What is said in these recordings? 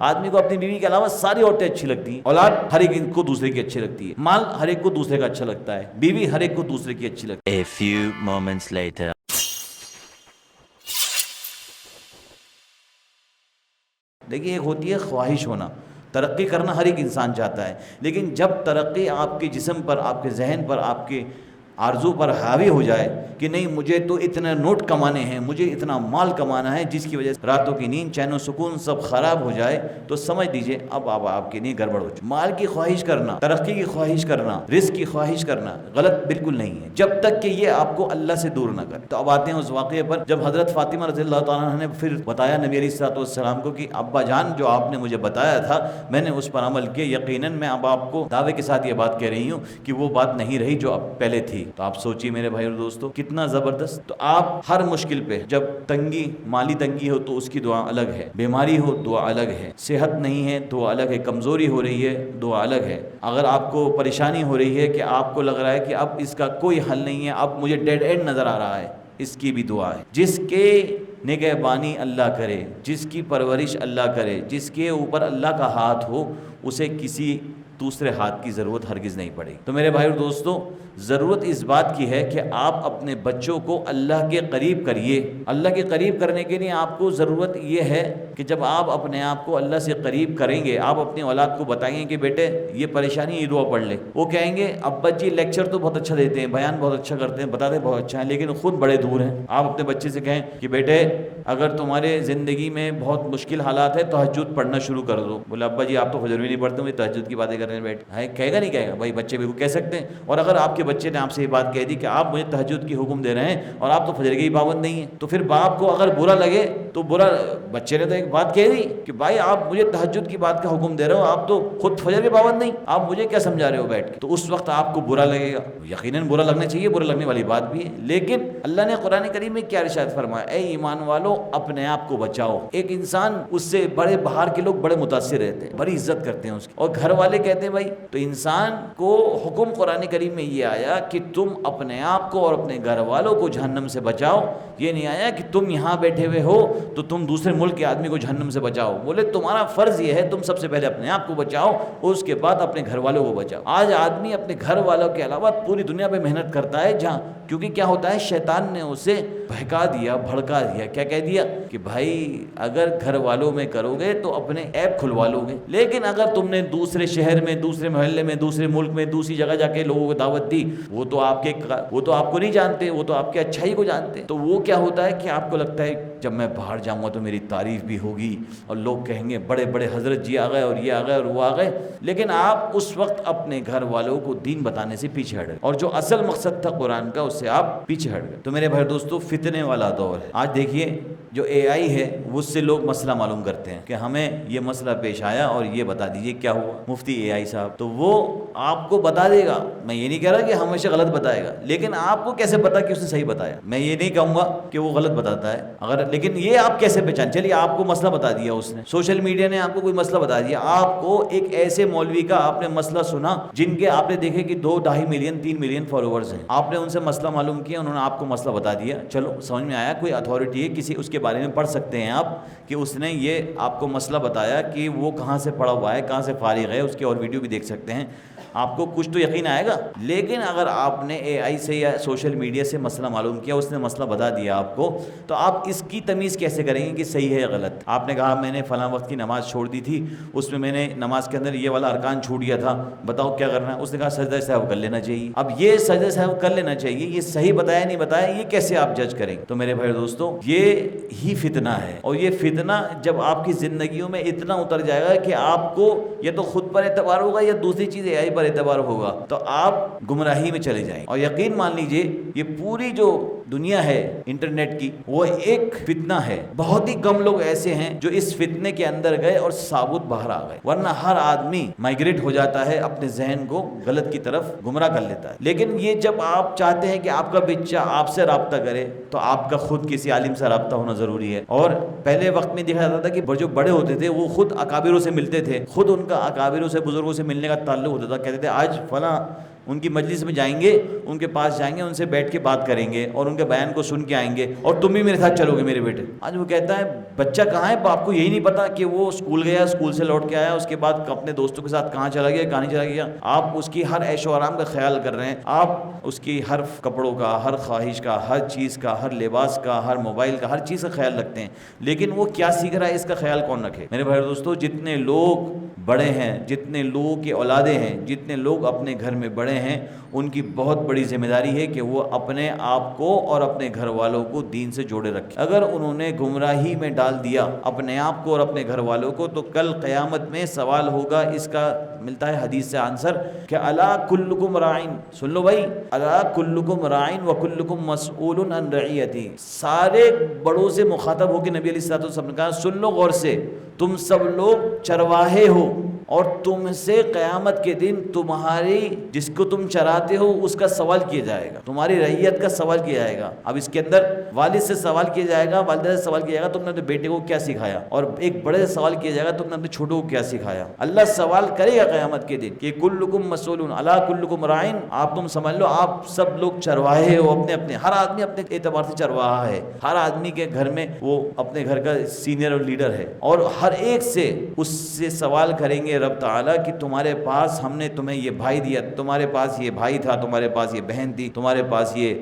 آدمی کو اپنی بیوی کے علاوہ ساری عورتیں اچھی لگتی ہیں، اولاد ہر ایک کو دوسرے کی اچھی لگتی ہے، مال ہر ایک کو دوسرے کا اچھا لگتا ہے، بیوی ہر ایک کو دوسرے کی اچھی لگتی ہے۔ A few moments later. دیکھیے ایک ہوتی ہے خواہش ہونا، ترقی کرنا ہر ایک انسان چاہتا ہے، لیکن جب ترقی آپ کے جسم پر، آپ کے ذہن پر، آپ کے آرزو پر حاوی ہو جائے کہ نہیں مجھے تو اتنا نوٹ کمانے ہیں، مجھے اتنا مال کمانا ہے، جس کی وجہ سے راتوں کی نیند، چین و سکون سب خراب ہو جائے، تو سمجھ لیجئے اب آپ کے لیے گڑبڑ ہو چکی۔ مال کی خواہش کرنا، ترقی کی خواہش کرنا، رزق کی خواہش کرنا غلط بالکل نہیں ہے، جب تک کہ یہ آپ کو اللہ سے دور نہ کرے۔ تو اب آتے ہیں اس واقعے پر جب حضرت فاطمہ رضی اللہ تعالیٰ عنہ نے پھر بتایا نبی علیہ الصلوۃ والسلام کو کہ ابا جان جو آپ نے مجھے بتایا تھا میں نے اس پر عمل کیا، یقیناً میں اب آپ کو دعوے کے ساتھ یہ بات کہہ رہی ہوں کہ وہ بات نہیں رہی جو اب پہلے تھی۔ تو آپ سوچیے میرے بھائی اور دوستو کتنا زبردست۔ تو آپ ہر مشکل پہ، جب تنگی، مالی تنگی ہو تو اس کی دعا الگ ہے، بیماری ہو دعا الگ ہے، صحت نہیں ہے دعا الگ ہے، کمزوری ہو رہی ہے دعا الگ ہے، اگر آپ کو پریشانی ہو رہی ہے کہ آپ کو لگ رہا ہے کہ اب اس کا کوئی حل نہیں ہے، اب مجھے ڈیڈ اینڈ نظر آ رہا ہے، اس کی بھی دعا ہے۔ جس کے نگہبانی اللہ کرے، جس کی پرورش اللہ کرے، جس کے اوپر اللہ کا ہاتھ ہو، اسے کسی دوسرے ہاتھ کی ضرورت ہرگز نہیں پڑے۔ تو میرے بھائی اور دوستو ضرورت اس بات کی ہے کہ آپ اپنے بچوں کو اللہ کے قریب کریے۔ اللہ کے قریب کرنے کے لیے آپ کو ضرورت یہ ہے کہ جب آپ اپنے آپ کو اللہ سے قریب کریں گے، آپ اپنی اولاد کو بتائیں گے کہ بیٹے یہ پریشانی یہ دعا پڑھ لے، وہ کہیں گے ابا جی لیکچر تو بہت اچھا دیتے ہیں، بیان بہت اچھا کرتے ہیں، بتاتے بہت اچھا ہیں، لیکن خود بڑے دور ہیں۔ آپ اپنے بچے سے کہیں کہ بیٹے اگر تمہارے زندگی میں بہت مشکل حالات ہے تہجد پڑھنا شروع کر دو۔ بولے ابا جی آپ تو فجر بھی نہیں پڑھتے، مجھے تہجد کی باتیں کرنے بیٹھے، کہے گا نہیں کہے گا؟ بھائی بچے بھی کہہ سکتے ہیں، اور اگر آپ کے بچے نے آپ سے یہ بات کہہ دی کہ آپ مجھے تہجد کی حکم دے رہے ہیں اور آپ تو فجر کے ہی پابند نہیں ہیں، تو پھر باپ کو اگر برا لگے تو برا، بچے نے تو ایک بات کہہ دی کہ بھائی آپ مجھے تہجد کی بات کا حکم دے رہے ہو، آپ تو خود فجر کے پابند نہیں، آپ مجھے کیا سمجھا رہے ہو بیٹھ کے، تو اس وقت آپ کو برا لگے گا، یقیناً برا لگنا چاہیے، برا لگنے والی بات بھی ہے، لیکن اللہ نے قرآن کریم میں کیا ارشاد فرمایا؟ اے ایمان والو اپنے آپ کو بچاؤ۔ ایک انسان اس سے بڑے باہر کے لوگ بڑے متاثر رہتے ہیں، بڑی عزت کرتے ہیں اس کی، اور گھر والے کہتے ہیں بھائی، تو انسان کو حکم قرآن کریم میں یہ آیا کہ تم اپنے آپ کو اور اپنے گھر والوں کو جہنم سے بچاؤ، یہ نہیں آیا کہ تم یہاں بیٹھے ہوئے ہو تو تم دوسرے ملک کے آدمی کو جہنم سے بچاؤ۔ بولے تمہارا فرض یہ ہے تم سب سے پہلے اپنے آپ کو بچاؤ، اس کے بعد اپنے گھر والوں کو بچاؤ۔ آج آدمی اپنے گھر والوں کے علاوہ پوری دنیا پہ محنت کرتا ہے، جہاں کیونکہ کیا ہوتا ہے شیطان نے اسے بہکا دیا، بھڑکا دیا، کیا کہہ دیا کہ بھائی اگر گھر والوں میں کرو گے تو اپنے ایپ کھلوا لو گے، لیکن اگر تم نے دوسرے شہر میں، دوسرے محلے میں، دوسرے ملک میں، دوسری جگہ جا کے لوگوں کو دعوت دی، وہ تو آپ کو نہیں جانتے، وہ تو آپ کے اچھائی کو جانتے، تو وہ کیا ہوتا ہے کہ آپ کو لگتا ہے جب میں باہر جاؤں گا تو میری تعریف بھی ہوگی اور لوگ کہیں گے بڑے بڑے حضرت جی آ گئے اور یہ آ گئے اور وہ آ گئے، لیکن آپ اس وقت اپنے گھر والوں کو دین بتانے سے پیچھے ہٹ گئے، اور جو اصل مقصد تھا قرآن کا اس سے آپ پیچھے ہٹ گئے۔ تو میرے بھائی دوستو فتنے والا دور ہے آج۔ دیکھیے جو اے آئی ہے اس سے لوگ مسئلہ معلوم کرتے ہیں کہ ہمیں یہ مسئلہ پیش آیا اور یہ بتا دیجئے کیا ہوا، مفتی اے آئی صاحب، تو وہ آپ کو بتا دے گا۔ میں یہ نہیں کہہ رہا کہ ہمیشہ غلط بتائے گا، لیکن آپ کو کیسے پتا کہ اس نے صحیح بتایا؟ میں یہ نہیں کہوں گا کہ وہ غلط بتاتا ہے، لیکن یہ آپ کیسے پہچان؟ چلیے آپ کو مسئلہ بتا دیا اس نے، سوشل میڈیا نے آپ کو کوئی مسئلہ بتا دیا، آپ کو ایک ایسے مولوی کا آپ نے مسئلہ سنا جن کے آپ نے دیکھے کہ 2-2.5 ملین 3 ملین فالوورز ہیں، آپ نے ان سے مسئلہ معلوم کیا، انہوں نے آپ کو مسئلہ بتا دیا، چلو سمجھ میں آیا کوئی اتھارٹی ہے، کسی اس کے بارے میں پڑھ سکتے ہیں آپ کہ اس نے یہ آپ کو مسئلہ بتایا کہ وہ کہاں سے پڑھا ہوا ہے، کہاں سے فارغ ہے، اس کی اور ویڈیو بھی دیکھ سکتے ہیں، آپ کو کچھ تو یقین آئے گا۔ لیکن اگر آپ نے اے آئی سے یا سوشل میڈیا سے مسئلہ معلوم کیا، اس نے مسئلہ بتا دیا آپ کو، تو آپ اس کی تمیز کیسے کریں گے کہ صحیح ہے یا غلط؟ آپ نے کہا میں نے فلاں وقت کی نماز چھوڑ دی تھی، اس میں نے نماز کے اندر یہ والا ارکان چھوٹ گیا تھا، بتاؤ کیا کرنا ہے؟ اس نے کہا سجدہ سہو کر لینا چاہیے۔ اب یہ سجدہ سہو کر لینا چاہیے، یہ صحیح بتایا نہیں بتایا، یہ کیسے آپ جج کریں؟ تو میرے بھائی دوستو یہ ہی فتنہ ہے، اور یہ فتنہ جب آپ کی زندگیوں میں اتنا اتر جائے گا کہ آپ کو یا تو خود پر اعتبار ہوگا یا دوسری چیز اے آئی پر اعتبار ہوگا، تو آپ گمراہی میں چلے جائیں۔ اور یقین مان لیجئے یہ پوری جو دنیا ہے انٹرنیٹ کی وہ ایک فتنہ ہے، بہت ہی کم لوگ ایسے ہیں جو اس فتنے کے اندر گئے اور ثابت باہر آ گئے، ورنہ ہر آدمی مائگریٹ ہو جاتا ہے، اپنے ذہن کو غلط کی طرف گمراہ کر لیتا ہے۔ لیکن یہ جب آپ چاہتے ہیں کہ آپ کا بچہ آپ سے رابطہ کرے تو آپ کا خود کسی عالم سے رابطہ ہونا ضروری ہے، اور پہلے وقت میں دیکھا جاتا تھا کہ جو بڑے ہوتے تھے وہ خود اکابروں سے ملتے تھے، خود ان کا اکابروں سے، بزرگوں سے ملنے کا تعلق ہوتا تھا، کہتے تھے آج فلاں ان کی مجلس میں جائیں گے، ان کے پاس جائیں گے، ان سے بیٹھ کے بات کریں گے اور ان کے بیان کو سن کے آئیں گے، اور تم بھی میرے ساتھ چلو گے میرے بیٹے۔ آج وہ کہتا ہے بچہ کہاں ہے آپ کو یہی نہیں پتا کہ وہ اسکول گیا, اسکول سے لوٹ کے آیا, اس کے بعد اپنے دوستوں کے ساتھ کہاں چلا گیا, کہاں نہیں چلا گیا. آپ اس کی ہر عیش و آرام کا خیال کر رہے ہیں, آپ اس کی ہر کپڑوں کا, ہر خواہش کا, ہر چیز کا, ہر لباس کا, ہر موبائل کا, ہر چیز کا خیال رکھتے ہیں. لیکن وہ کیا سیکھ رہا ہے اس کا خیال کون رکھے؟ میرے بھائی دوستو, جتنے لوگ بڑے ہیں, جتنے لوگوں کی اولادیں ہیں, جتنے لوگ اپنے گھر میں بڑے ہیں, ان کی بہت بڑی ذمہ داری ہے کہ وہ اپنے آپ کو اور اپنے گھر والوں کو دین سے جوڑے رکھیں. اگر انہوں نے گمراہی میں ڈال دیا اپنے آپ کو اور اپنے گھر والوں کو, تو کل قیامت میں سوال ہوگا. اس کا ملتا ہے حدیث سے آنسر کہ الا کلکم رائن, سن لو بھائی, الا کلکم رائن وکلکم مسئول عن رعیتہ. سارے بڑوں سے مخاطب ہو کے نبی علیہ الصلوۃ والسلام نے کہا سن لو غور سے, تم سب لوگ چرواہے ہو اور تم سے قیامت کے دن تمہاری جس کو تم چراتے ہو اس کا سوال کیا جائے گا, تمہاری رعیت کا سوال کیا جائے گا. اب اس کے اندر والد سے سوال کیا جائے گا, والدہ سے سوال کیا جائے گا تم نے اپنے بیٹے کو کیا سکھایا, اور ایک بڑے سے سوال کیا جائے گا تم نے اپنے چھوٹوں کو کیا سکھایا. اللہ سوال کرے گا قیامت کے دن کہ کلکم مسئول الا کلکم رائن, آپ تم سمجھ لو آپ سب لوگ چرواہے ہو اپنے اپنے, ہر آدمی اپنے اعتبار سے چرواہا ہے, ہر آدمی کے گھر میں وہ اپنے گھر کا سینئر اور لیڈر ہے, اور ہر ایک سے اس سے سوال کریں گے رب تعالیٰ کہ تمہارے پاس ہم نے تمہیں یہ بھائی دیا, تمہارے پاس یہ بھائی تھا, تمہارے پاس یہ بہن تھی, تمہارے پاس یہ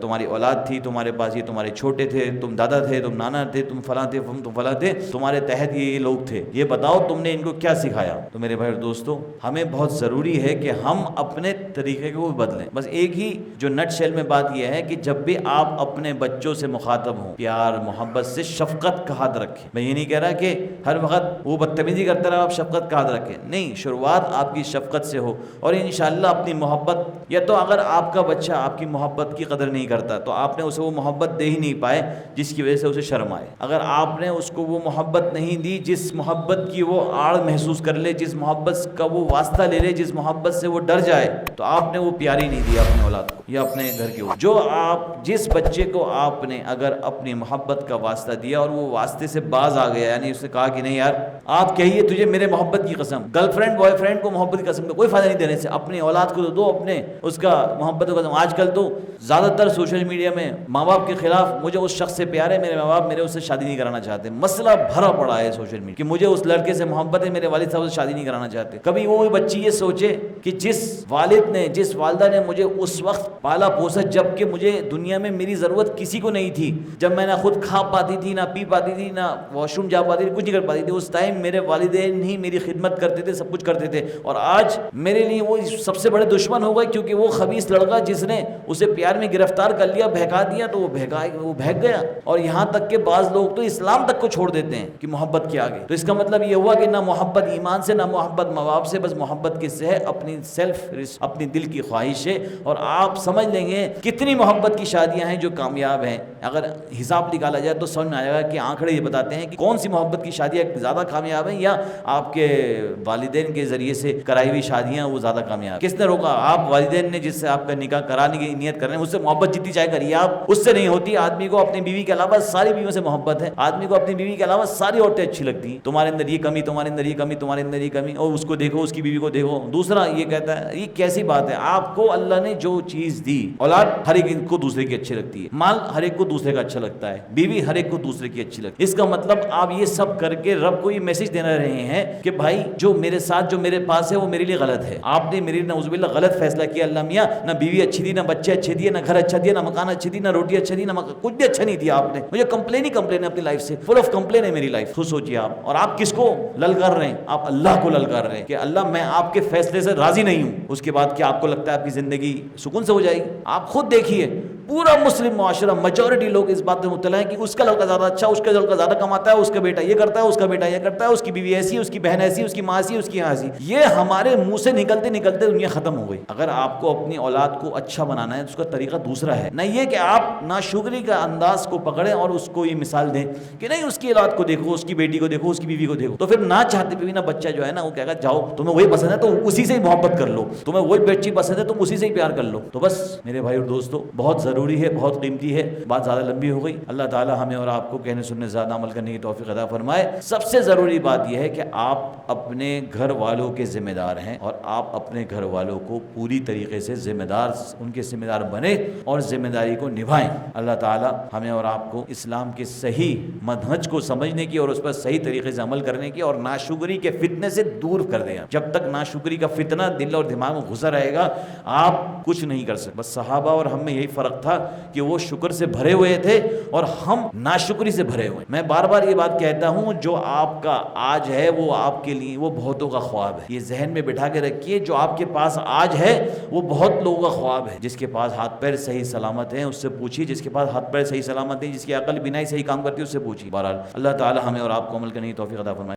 تمہاری اولاد تھی, تمہارے پاس یہ تمہارے چھوٹے تھے, تم دادا تھے, تم نانا تھے, تم فلاں تھے, تم فلاں تھے, تمہارے تحت یہ لوگ تھے, یہ بتاؤ تم نے ان کو کیا سکھایا. تو میرے بھائی دوستو, ہمیں بہت ضروری ہے کہ ہم اپنے طریقے کو بدلیں. بس ایک ہی جو نٹ شیل میں بات یہ ہے کہ جب بھی آپ اپنے بچوں سے مخاطب ہوں, پیار محبت سے شفقت کا ہاتھ رکھیں. میں یہ نہیں کہہ رہا کہ ہر وقت وہ بدتمیزی کرتا رہا آپ شفقت کا ہاتھ رکھیں, نہیں, شروعات آپ کی شفقت سے ہو, اور انشاءاللہ اپنی محبت, یا تو اگر آپ کا بچہ آپ کی محبت کی قدر نہیں کرتا تو آپ نے اسے وہ محبت دے ہی نہیں پائے جس کی وجہ سے اسے شرم آئے. اگر آپ نے اس کو وہ محبت نہیں دی جس محبت کی وہ آڑ محسوس کر لے, جس محبت کا وہ واسطہ لے لے, جس محبت سے وہ ڈر جائے, تو آپ نے وہ پیار ہی نہیں دیا اپنے اولاد کو یا اپنے گھر کے اوپر. جو آپ جس بچے کو آپ نے اگر اپنی محبت کا واسطہ دیا اور وہ واسطے سے باز آ گیا, یعنی اس نے کہا کہ نہیں یار آپ کہیے تجھے میرے محبت کی قسم, گرل فرینڈ بوائے فرینڈ کو محبت کی قسم کا کوئی فائدہ نہیں دینے سے, اپنی اولاد کو تو دو اپنے اس کا محبت کی قسم. آج کل تو زیادہ تر سوشل میڈیا میں ماں باپ کے خلاف, مجھے اس شخص سے پیار ہے, میرے ماں باپ میرے اس سے شادی نہیں کرانا چاہتے, مسئلہ بھرا پڑا ہے سوشل میڈیا کہ مجھے اس لڑکے سے محبت ہے, میرے والد صاحب سے شادی نہیں کرانا چاہتے. کبھی وہ بچی یہ سوچے کہ جس والد نے, جس والدہ نے مجھے اس وقت پالا پوسا جب کہ مجھے دنیا میں میری ضرورت کسی کو نہیں تھی, جب میں نہ خود کھا پاتی تھی, نہ پی پاتی تھی, نہ واش روم جا پاتی تھی, کچھ نہیں کر پاتی تھی, اس ٹائم میرے والدین ہی میری خدمت کرتے تھے, سب کچھ کرتے تھے, اور آج میرے لیے وہ سب سے بڑے دشمن ہو گئے کیونکہ وہ خبیث لڑکا جس نے اسے پیار میں گرفتار کر لیا, بہکا دیا, تو وہ بہک گیا. اور یہاں تک کہ بعض لوگ تو اسلام تک کو چھوڑ دیتے ہیں کہ محبت کے آگے. تو اس کا مطلب یہ ہوا کہ نہ محبت ایمان سے, نہ محبت ماں باپ سے, بس محبت کس سے ہے؟ اپنی سیلف, اپنی دل کی خواہش ہے. اور آپ سمجھ لیں گے کتنی محبت کی شادیاں ہیں جو کامیاب ہیں. اگر حساب نکالا جائے تو سمجھ میں آئے گا کہ آنکڑے یہ بتاتے ہیں کہ کون سی محبت کی شادیاں زیادہ کامیاب ہیں, یا آپ کے والدین کے ذریعے سے کرائی ہوئی شادیاں وہ زیادہ کامیاب. کس نے روکا؟ آپ والدین نے جس سے آپ کا نکاح کرانے کی نیت کر رہے ہیں, اس سے محبت جتنی چاہے کریے آپ, اس سے نہیں ہوتی. آدمی کو اپنی بیوی کے علاوہ ساری بیویوں سے محبت ہے, آدمی کو اپنی بیوی کے علاوہ ساری عورتیں اچھی لگتی ہیں. تمہارے اندر یہ کمی, تمہارے اندر یہ کمی, تمہارے اندر یہ کمی, اور اس کو دیکھو, اس کی بیوی کو دیکھو. دوسرا یہ کہتا ہے یہ کیسی بات ہے؟ آپ کو اللہ نے جو چیز دی, اولاد ہر ایک کو دوسرے کی اچھی لگتی ہے, مال ہر ایک کو دوسرے کا اچھا لگتا ہے, بیوی ہر ایک کو دوسرے کی اچھی لگتی ہے. اس کا مطلب آپ یہ سب کر کے رب کو یہ میسج دینا رہے ہیں کہ بھائی جو میرے ساتھ, جو میرے پاس ہے وہ میرے لیے غلط ہے. آپ نے میری نعوذ باللہ غلط فیصلہ کیا اللہ میاں, نہ بیوی اچھی دی, نہ بچے اچھے دیے, نہ گھر اچھا دیا, نہ مکان اچھی دی, نہ روٹی اچھا دی, نہ کچھ بھی اچھا نہیں دیا آپ نے. مجھے کمپلین ہی کمپلین ہے اپنی لائف سے, فل آف کمپلین ہے میری لائف. خود سوچیے آپ, اور آپ کس کو للکار رہے ہیں؟ آپ اللہ کو للکار رہے ہیں کہ اللہ میں آپ کے فیصلے سے راضی نہیں ہوں. اس کے بعد کیا آپ کو لگتا ہے آپ کی زندگی سکون سے ہو جائے گی؟ آپ خود دیکھیے, پورا مسلم معاشرہ, میجورٹی لوگ اس بات میں مطلع ہیں کہ اس کا لڑکا زیادہ اچھا, اس کا لڑکا زیادہ کماتا ہے, اس کا بیٹا یہ کرتا ہے, اس کا بیٹا یہ کرتا ہے, اس کی بیوی ایسی, اس کی بہن ایسی, اس کی ماں ایسی, اس کی یہاں ایسی. یہ ہمارے منہ سے نکلتے نکلتے دنیا ختم ہو گئی. اگر آپ کو اپنی اولاد کو اچھا بنانا ہے تو اس کا طریقہ دوسرا ہے, نہ یہ کہ آپ ناشکری کا انداز کو پکڑیں اور اس کو یہ مثال دیں کہ نہیں اس کی اولاد کو دیکھو, اس کی بیٹی کو دیکھو, اس کی بیوی کو دیکھو. تو پھر نہ چاہتے ہوئے بھی نہ بچہ جو ہے نا وہ کہے گا جاؤ تمہیں وہی پسند ہے تو اسی سے ہی محبت کر لو, تمہیں وہی بچی پسند ہے تم اسی سے ہی پیار کر لو. تو بس میرے بھائی اور دوستو, بہت ضروری ضروری ہے، بہت قیمتی ہے. بات زیادہ لمبی ہو گئی. اللہ تعالی ہمیں اور آپ کو کہنے سننے زیادہ عمل کرنے کی توفیق عطا فرمائے. سب سے ضروری بات یہ ہے کہ آپ اپنے گھر والوں کے ذمہ دار ہیں، اور آپ اپنے گھر والوں کو پوری طریقے سے ذمہ دار، ان کے ذمہ دار بنے اور ذمہ داری کو نبھائیں. اللہ تعالی ہمیں اور آپ کو اسلام کے صحیح منہج کو سمجھنے کی اور اس پر صحیح طریقے سے عمل کرنے کی اور ناشکری کے فتنے سے دور کر دیں. جب تک ناشکری کا فتنہ دل اور دماغ میں گھسا رہے گا آپ کچھ نہیں کر سکتے. بس صحابہ اور ہم میں یہی فرق تھا کہ وہ شکر سے بھرے ہوئے تھے اور ہم ناشکری سے بھرے ہوئے. میں بار بار یہ بات کہتا ہوں، جو آپ کا آج ہے وہ آپ کے لیے وہ بہتوں کا خواب ہے. یہ ذہن میں بٹھا کے رکھیے، جو آپ کے پاس آج ہے وہ بہت لوگوں کا خواب ہے. جس کے پاس ہاتھ پیر صحیح سلامت ہیں اس سے پوچھیے، جس کے پاس ہاتھ پیر صحیح سلامت ہیں، جس کی عقل بینائی صحیح کام کرتی ہے اس سے پوچھیے. بہرحال اللہ تعالی ہمیں اور آپ کو عمل کرنے کی توفیق عطا فرمائے.